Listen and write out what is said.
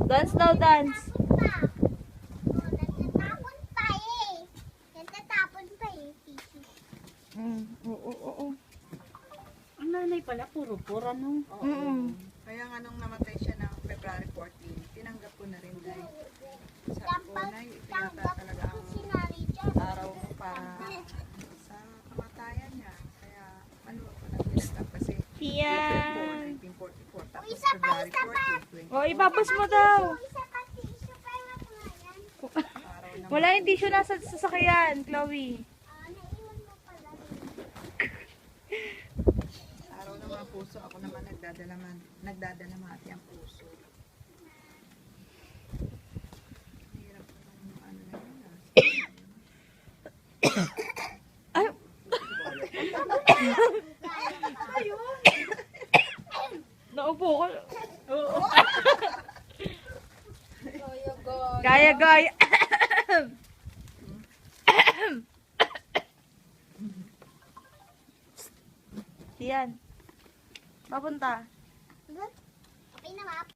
Dance daw, dance. Natatapon pa eh. Natatapon pa eh. Oo. Ang nanay pala, puro-pura, no? Kaya nga nung namatay siya ng February 14, tinanggap ko na rin dahil sabi ko na itinata talaga ang araw mo para sa kamatayan niya. Kaya ano ko na tinanggap kasi Yan. 1944 tapos February 14, O, ibabas mo daw. Isa pa tissue pa yung yan. araw ng Wala yung tissue nasa sasakyan, Chloe. Naiwan mo pala. araw ng mga puso. Ako naman nagdadalamati ang puso. Hirap ko ng ano na yun. Naupo ko. Gaya, gaya. Yan. Papunta. Okay na, map.